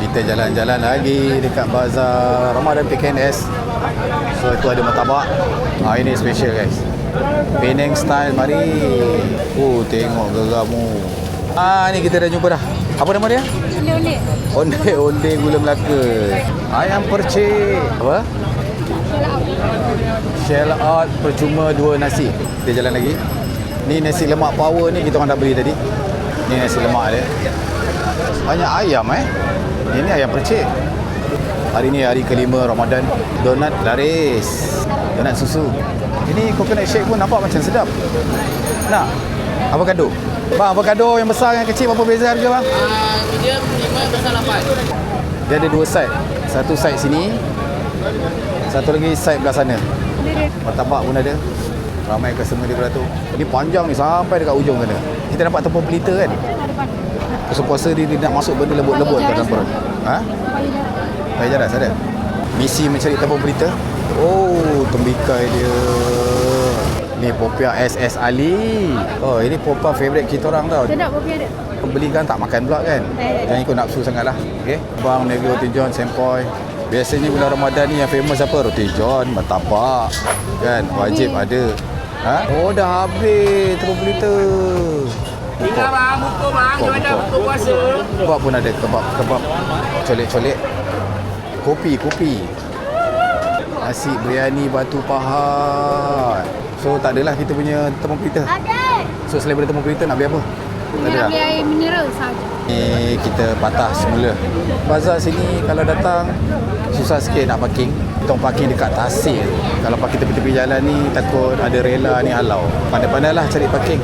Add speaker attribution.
Speaker 1: Kita jalan-jalan lagi dekat Bazar Ramadan PKNS. So itu ada martabak. Ini special guys. Penang style, mari. Tengok geramu. Ni kita dah jumpa dah. Apa nama dia?
Speaker 2: Onde-onde.
Speaker 1: Onde-onde gula Melaka. Ayam percik. Apa? Shell out percuma 2 nasi. Kita jalan lagi. Ni nasi lemak power ni kita orang dah beli tadi. Ni nasi lemak dia. Banyak ayam Ini ayam percik. Hari ni hari kelima Ramadan. Donat laris. Donat susu. Ini coconut shake pun nampak macam sedap. Nak? Avocado. Bang, avocado yang besar yang kecil berapa beza harga bang?
Speaker 3: Medium 5, besar 8.
Speaker 1: Dia ada 2 side. Satu side sini. Satu lagi side belah sana. Martabak pun ada. Ramai customer di belah tu. Ini panjang ni sampai dekat ujung sana. Kita dapat tepung pelita kan? Puasa-puasa dia nak masuk benda lembut-lembut ke dalam perut. Payah jaras ada. Misi mencari tepung pelita. Tembikai dia. Ni popiah SS Ali. Ini popiah favourite kita orang tau.
Speaker 2: Sedap kopi ada.
Speaker 1: Beli kan tak makan pula kan. Jangan ikut nafsu sangat lah. Okay. Bang Negeri Roti John Sempoi. Biasanya bulan Ramadan ni yang famous apa? Roti John, martabak. Kan? Wajib ada. Dah habis tepung pelita.
Speaker 3: Tinggal bang, buku bang. Macam mana buku puasa?
Speaker 1: Kebab pun ada. Kebab. Colek-colek. Kopi. Nasi biryani batu pahat. So tak adalah kita punya tepung pelita.
Speaker 2: Ada.
Speaker 1: So selain daripada tepung pelita nak beli apa? Tak ada
Speaker 2: Nak
Speaker 1: lah.
Speaker 2: beli air mineral saja.
Speaker 1: Ni kita patah semula. Bazar sini kalau datang susah sikit nak parking. Kita parking dekat tasir. Kalau parking tepi-tepi jalan ni takut ada rela ni halau. Pandai-pandailah cari parking.